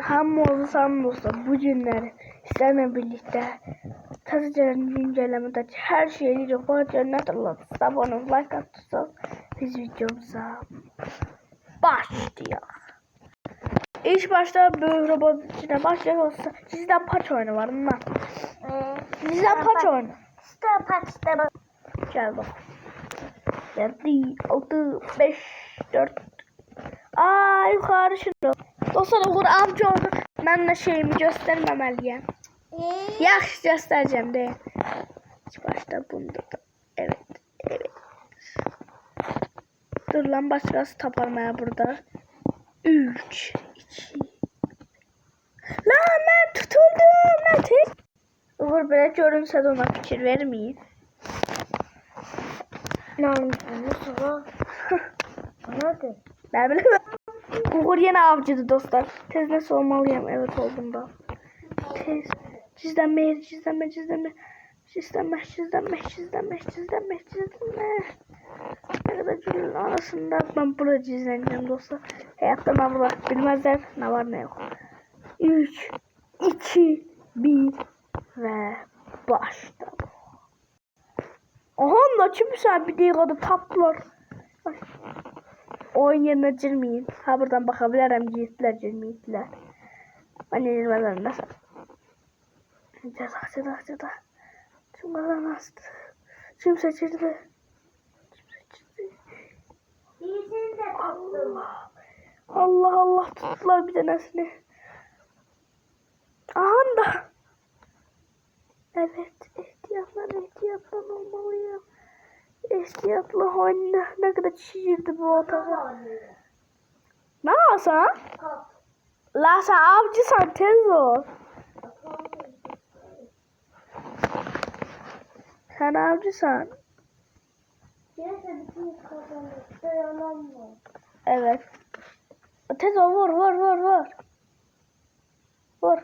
Hamı olsa bu günleri sizlerle birlikte Tazıcı'nın güncellemede her şeyi yapar cennet Allah'ın abone ol, like atırsanız biz videomuza başlıyor. İlk başta bu robot içine başlıyorsa sizden paç oyunu var mı? Sizden paç oyunu. Gel bak. 7, 6, 5, 4. Yukarı şunu. Dostlar olur avcı oldu. Ben de şeyimi göstermemeliyim. Yaxşı göstereceğim de. İlk başta bunda da. Evet. Dur lan başkası taparmaya burada. 3, 2. Lan ben tutuldum. Uğur böyle görünse de ona fikir vermeyin. Nasıl? Nerede? Ben bile Uğur yine avcıydı dostlar. Tez nasıl olmalıyım? Evet oldum da. Tez. Cizlenme. Ne kadar cümlenin arasında ben burada cizleneceğim dostlar. Hayatta ben burada bilmezler ne var ne yok. 3, 2, 1 ve başla. Aha da kimse bir dakikada taplar. Oyun yerine girmeyin. Ha buradan bakabilirim. Girmeyitler. Ben yenilmeden nasıl? Ceda. Çünkü nasıl? Kimse girdi. Allah tuttular bir tanesini. Aha da. Evet. Ehtiyatla olmalıyım. Ehtiyatla anne. Ne kadar şişirdi bu otağı. Ne olsa? La sen avcısan tez ol. Sen avcısan. Evet. Tez ol vur. Vur.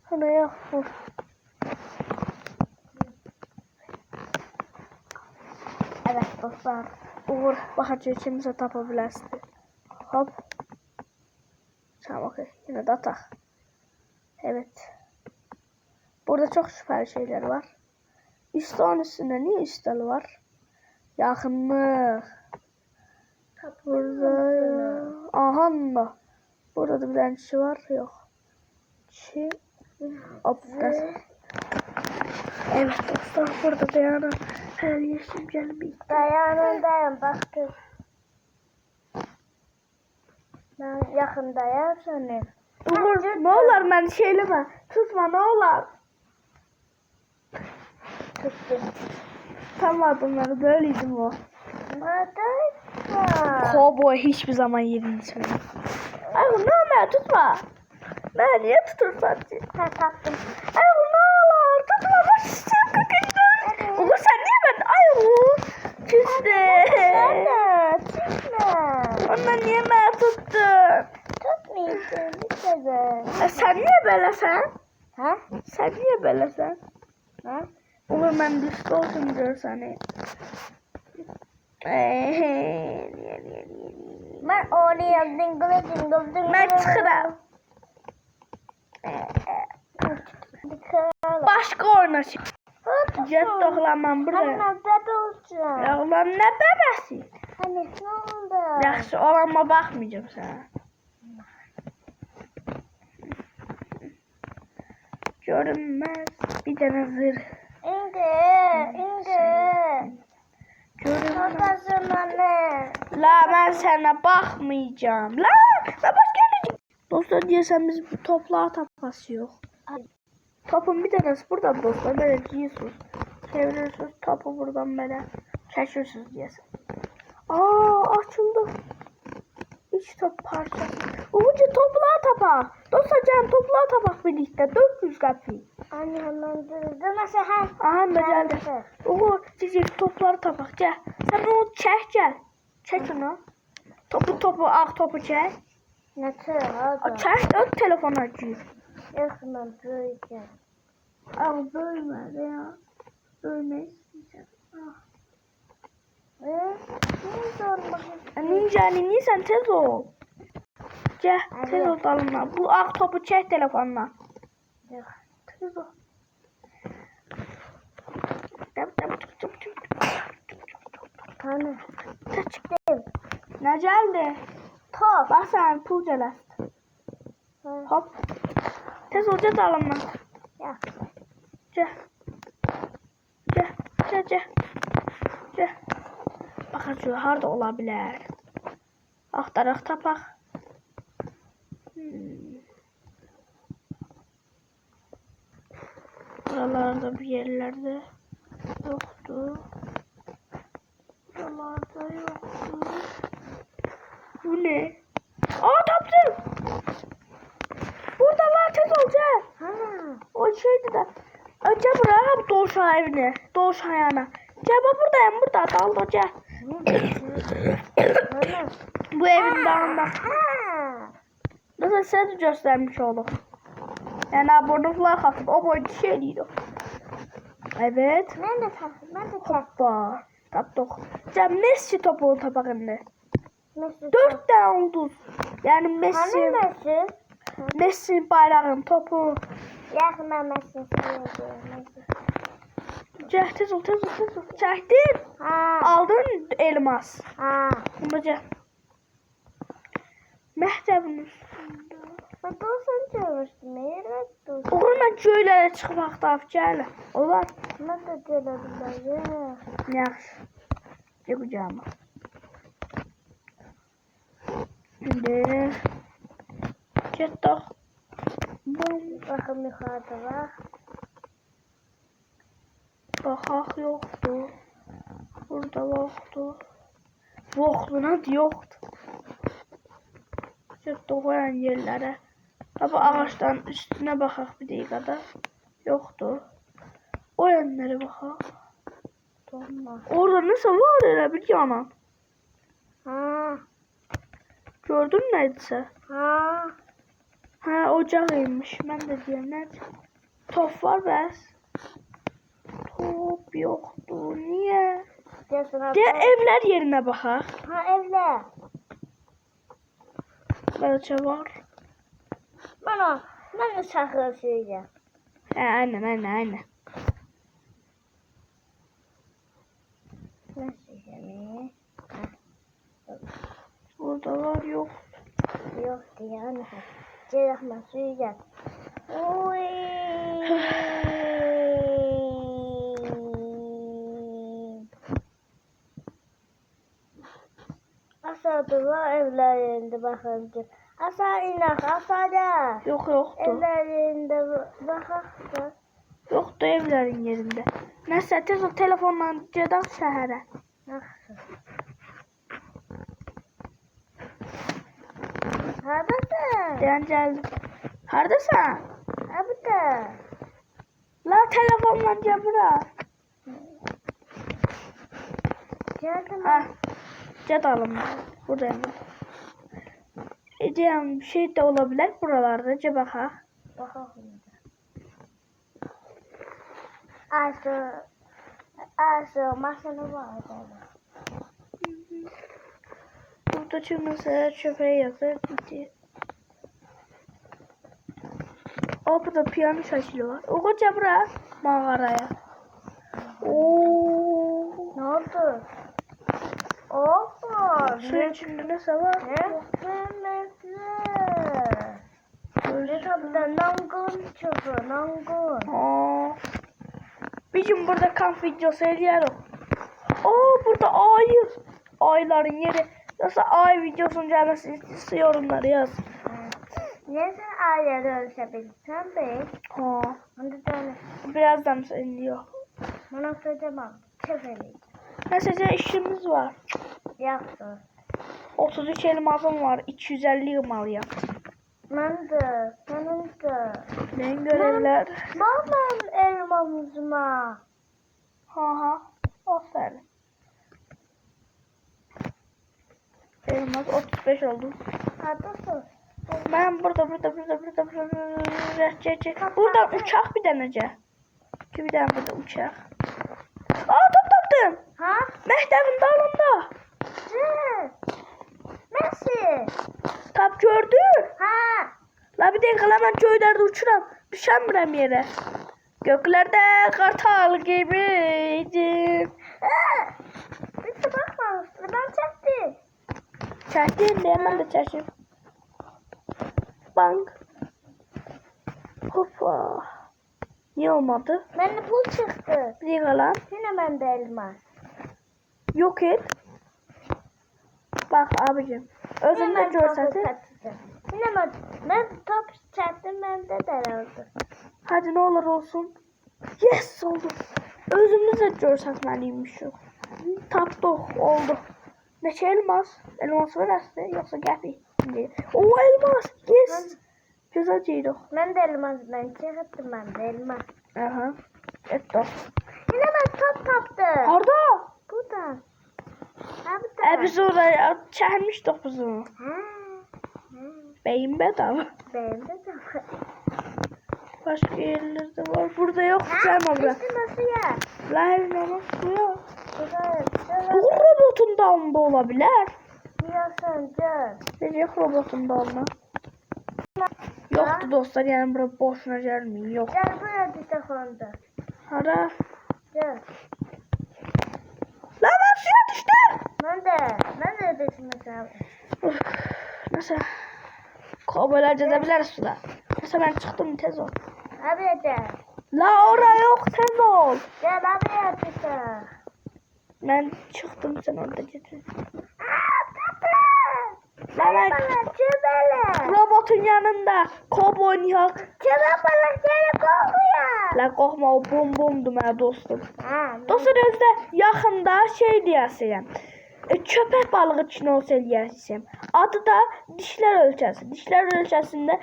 Hadi ya vur. Evet dostlar. Uğur bakacağız kimse tapabilirsin. Hop. Tamam okey. Yine de atak. Evet. Burada çok süper şeyler var. Üstün üstünde niye üsteli var? Yakınlık. Burada. Aha da. Burada da bir tane şey var. Yok. Hop. Evet dostlar burada dayanın. Her yeşil gelmeyi. Dayan baktım. Ben yakındayım seni. Uğur ne olur ben şeyleme. Tutma ne olur. Tuttum. Tamam bunları böyleydim o. Neredeyse? Cowboy hiçbir zaman yerini söylüyor. Ay bu ne olur tutma. Ben niye tutursan ki? Taktım. Ay bu ne olur tutma. Bak sen kakında. Uğur sen niye ben? Ay Uğur. Küste. Tutma. Ondan niye ben tuttun? Tutmayacağım bir kere. Sen niye böylesen? Ha? Sen niye böylesen? Ha? Uğur ben düştü olsun diyor sana. Ben oraya dingle. Ben çıkıram. Başka oyuna çık. Jet doklamam burada. Anne bebe olacağım. Ya ulan ne bebesi? Anne ne oldu? Yaxşı olama bakmayacağım sana. Görünmez bir tane zırh. İnge. Görünmez. Babasın anne. La ben sana bakmayacağım. La başka yere. Dostlar diyesem biz bu topla tapası yok. Topun bir tanesi buradan dostlar. Böyle diyorsunuz. Çeviriyorsunuz topu buradan böyle. Çekiyorsunuz diyesem. Açıldı. İç top parçası. Uğurcu topla tapa. Dostlar can topla tapak birlikte. 400 kapıyı. Anne hemen durdu. Nasıl ha? Aha da geldi. Uğur cicik topları tapak gel. Sen onu çek gel. Çek onu. Topu topu çek. Nasıl ha? Çek ön telefona gir. Yok ben böyleyeceğim. Bölme ya. Bölme isteyeceğim. Ne sorun bakayım. Ninja niye sen tez ol. Gel. Tez ol dalımdan. Bu ağ topu çek telefonla. Yok. Tez ol. Hani. Çıktım. Ne geldi? Top. Bak sen pul gelast. Hop. Tez ol gel dalımdan. Ya. Gel. Gel. Gel gel. Gel. Bakacağız harda olabilir. Axtaraq tapaq. Buralarda bir yerlerde yoktu. Buralarda yoktu. Bu ne? Aa tapdım. Burada var tez ol gel. Ha. O şeydi de. Önce buraya bu doğuşan evine. Doğuşan yana. Gel bak buradayım burada. Dalda gel. Hani. Bu evin dağında. Ha. Nasıl sen de göstermiş oğlum. Yani abonuflar hafif. O boyunca şey değil o. Evet. Ben de taktım. Ben de taktım. Hoppa. Taptık. Sen Messi topu tabağında. Mesut. 4 tane ulduz. Yani Hani Messi. Mesut? Messi bayrağın topu. Yaxın mən Mesut seviyorum. Gel tez ol tez ol tez ol. Çektin. Ha. Aldın elmas. Ha. Bunda gel. Məktəbin üstündə. Ben dostum görmüştüm. Evet dostum. Uğurla göylere çıxmaq da gəl. Olar. Ben de gelebilirim. Yaxşı. Gəl qucağıma. İndi. Getdik. Bum. Bakın yukarıda var. Baxaq yoxdur. Burada yoxdur. Yoxdur, nədir yoxdur. Getdik oyan yerlərə. Baba ağaçların üstünə baxaq bir dəqiqədə. Yoxdur. O yanlara baxaq. Donma. Orada nəsə var elə bir yanan. Ha. Gördün nədirsə? Ha. Hə, ocaq imiş. Mən də deyirəm, nədir? Top var bəs. Top yoxdur. Niyə? Diyorsun Deyə evlər yerinə baxaq. Ha evler. Bəlkə var. Ben de sakın söyleyeceğim. Hə, aynən. Ne söyleyeceğim? Burada var, yox. Yok yani. Cerrahma söyleyeceğim. Oy. Aşağıda var evler yerinde bakınca. Aşağı inek aşağıda. Yoxdur. Evler yerinde bakakta. Yoxdur evlərin yerində. Nəsə, tez ol telefonla gedək şəhərə. Nasıl? Haradasın? Deyən gəldim. Hardasan? Ha burada. La telefonla gəl bura. Geldim. Ha, gəl alım. Buradayım. Deyəm, bir şey də ola bilər buralarda. Gəl baxaq. Bakalım. Aşı maşını var orada. Burada çıkmasa çöpəyə yazır. Bitti. O, burada piyano şəkili var. O, gəl bura. Mağaraya. Oo. Ne oldu? Oha. Suyun içində nəsə var? Ne tabii nangun çıkıyor nangun. Aa. Bir gün burada kamp videosu eləyərik. Oo, burada ayı. Ayların yeri. Nasıl ay videosunun gəlməsi istəyirsə yorumlara yaz. Niye sen aileye dönüşebilirsen be? Ha. Onu dönüş. Birazdan söylüyor. Bana söylemem. Çevireyim. Mesela işimiz var. Yaptı. 33 elmasım var. 250 yılmalıyım. Ben de. Benim de. Ben görevler. Babam elmamızma. Ha. Aferin. Elmas 35 oldu. Haklısın. Ben burada. Buradan uçak bir denece. Bir tane burada uçak. Aa, top tapdım. Ha? Məktəbin dalında. Ne? Nasıl? Tap gördün. Ha. La bir dakika lan ben göylerde uçuram. Düşemiyorum yere. Göklerde kartal gibiydim. Bir de bakmamıştı. Ben çektim. Çektim de hemen de çektim. Bang. Hoppa. Niye olmadı? Bende pul çıktı. Bir dakika lan. Yine bende elmas. Yok et. Bak abicim. Özümde görsensin. Yine ben top çektim bende de oldu. Hadi ne olur olsun. Yes oldu. Özümüzde görsenmeliymiş o. Taptık oldu. Neçə elmas? Elmas verəsdi yoksa gəpi? O elmas. Yes. Güzel ceydik. Ben de elmas ben çıktım ben de elmas. Aha. Etto. Yine ben top taptım. Harda? Burada. Ha burada. Biz oraya çəkmişdik biz onu. Ha. Beyin bedava. Benim de var. Başka yerlerde var. Burada yok. Gelme bura. İşte nasıl ya? Lan onu suya. Güzel. Bu robotun dalında olabilir. Diyorsun can. Necək robotun dalına? Yoktu dostlar yani bura boşuna gelmeyin. Yok. Gel buraya düşe kondu. Hara? Gel. Lan ben suya düştüm. Ben de düşme sana. Uf, Neyse. Kovboylar cezebilir suda. Neyse ben çıktım tez ol. Abi gel. La oraya yok tez ol. Gel abi düşe. Ben çıktım sen orada getir. Bana çöbele. Robotun yanında kovboy yok. Çöbele bana seni kovuyor. La korkma o bum bumdu mənə dostum. Ha. Dostlar özdə yaxında şey deyəsiyəm. Köpək balığı kinosu eləyəsiyəm. Adı da Dişlər Ölkəsi. Dişlər Ölkəsində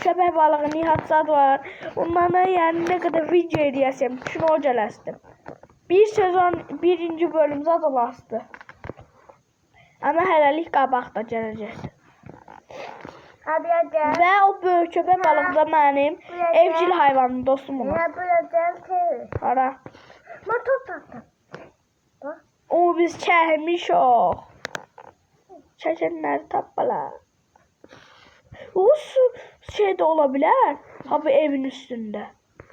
köpək balığı Nihat var. Onlara yəni nə qədər video eləyəsiyəm. Kino gələsidir. Bir sezon birinci bölüm zad olasıdır. Ama hələlik qabaqda gələcəkdir. Abi gel. Və o böyük köpək balığı da mənim evcil hayvanım dostum olur. Ya buraya gel. Hara? Ben top taktım. Bak. O biz çəkmişik. Çəkənləri tapbalar. O şey de olabilir. Ha bu evin üstünde.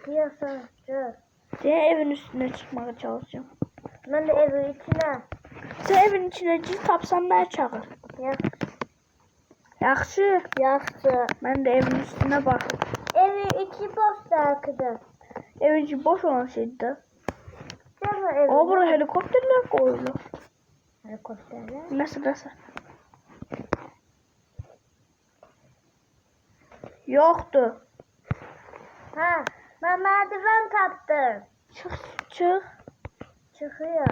Diyorsun gel. Diye evin üstüne çıkmaya çalışacağım. Ben de evin içine. Sen evin içine git tapsan mən çağır. Ya. Yaxşı. Yaxşı. Ben de evin üstüne bakım. Evin içi boş sarkıdı. Evin içi boş olan şeydi. Değil mi evin? O buraya helikopterler koyulu. Helikopterler. Nasıl? Yoktu. Ha. Ben merdiven taptım. Çık. Çıkıyor.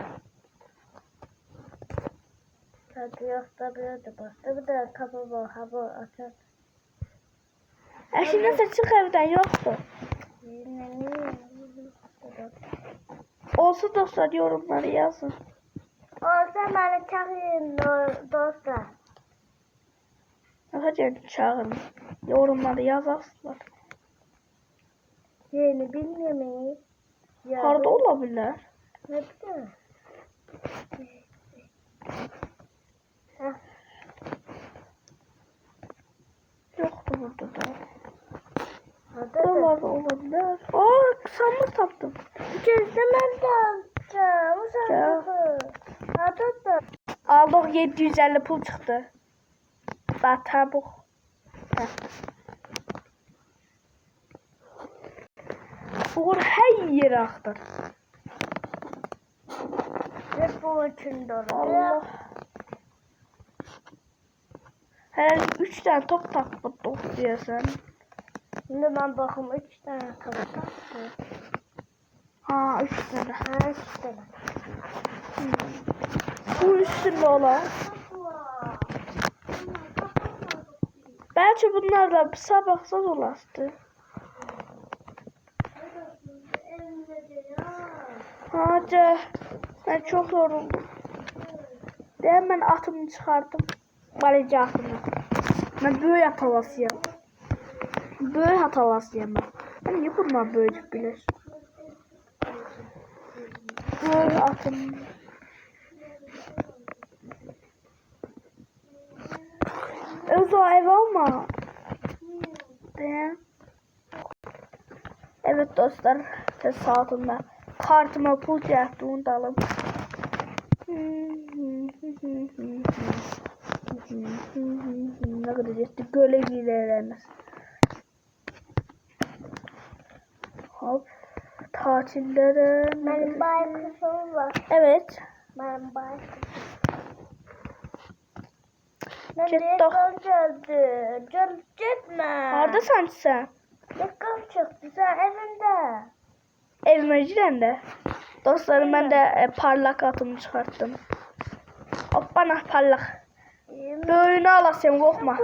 Tadı yok tabii da bastı. Bir de kapı var. Ha bu açar. Şimdi nasıl çık evden yoktu. Olsa dostlar yorumları yazın. Olsa bana çağırın dostlar. Hadi çağırın. Yorumları yazarsınlar. Yeni bilmemeyi. Harda olabilir. Ne bileyim. Ha. Yoktu burada da. Orada da. Buralarda olabilir. Aa sandık taptım. Gözlemen de alacağım. O Gel. sandığı. Orada da. Aldık 750 pul çıktı. Daha tabuk. Uğur her yeri aktar. Ve bu için dolu. Allah. Herhalde 3 tane top takmadık diyorsun. Şimdi ben bakım 3 tane kalacak. Ha 3 tane. Ha 3 tane. Bu üstünde olan. Belki bunlar da sabahsa dolaştı. Hadi. Ben çok yoruldum. Hemen atımı çıkardım. Baleci atımı. Ben böyle hatalasıyım. Böyle hatalasıyım ben. Ben niye bunlar böyle bilir? Böyle atım. Öz o ev alma. De. Evet dostlar. Ses saatinde. Kartıma pul geldi. Onu da alalım. Ne kadar yetti. Göle gireleriniz. Hop. Tatillere. Benim baykuşum var. Evet. Benim baykuşum. Ciddi. Nereye geldi? Gitme. Neredesin sen? Yakın çıktı sen evinde. Evime girende. Dostlarım ben de parlak atımı çıkarttım. Hop bana parlak. Böyüne alasın korkma.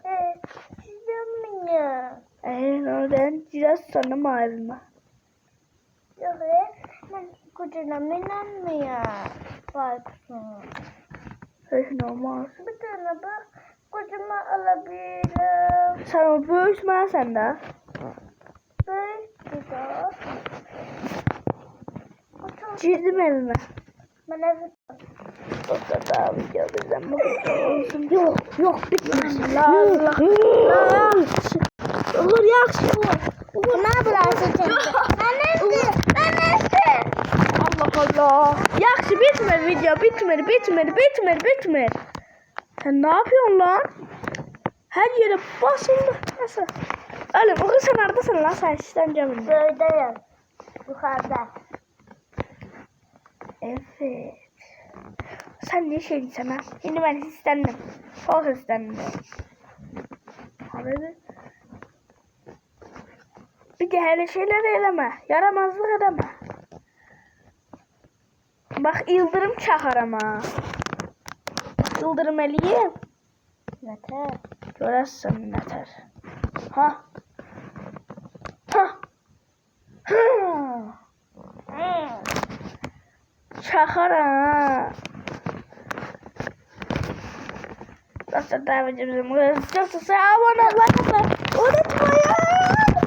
Ben çizeceğim ya. Oradan biraz sonra mı evime? Yok ben kucuna minanmıyor. Baykuşum. Hiç olmaz. Bir tane bak kucuma alabilirim. Sen o büyütme sen de. Böyle güzel. Girdim evime. Ben evde. Dostlar daha video bizden bu kadar olsun. Yok bitmesin. Allah. Olur yakşı olur. Ne yapıyorsun sen? Ben nerede? Allah Allah. Yakşı bitmedi video. Bitmedi. Sen ne yapıyorsun lan? Her yere basıldı. Nasıl? Oğlum o kız sen neredesin lan sen işten camında? Böyleyim. Yukarıda. Evet. Sen ne şeydin sana? Şimdi ben istendim. Çok istendim. Hadi. Bir de hele şeyler eleme. Yaramazlık edeme. Bak yıldırım çakar ama. Yıldırım eliyim. Yeter. Görəsən nətər. Ha. Çaxar ha. Dostlar, davacımızın. Dostlar, abone olmayı unutmayın.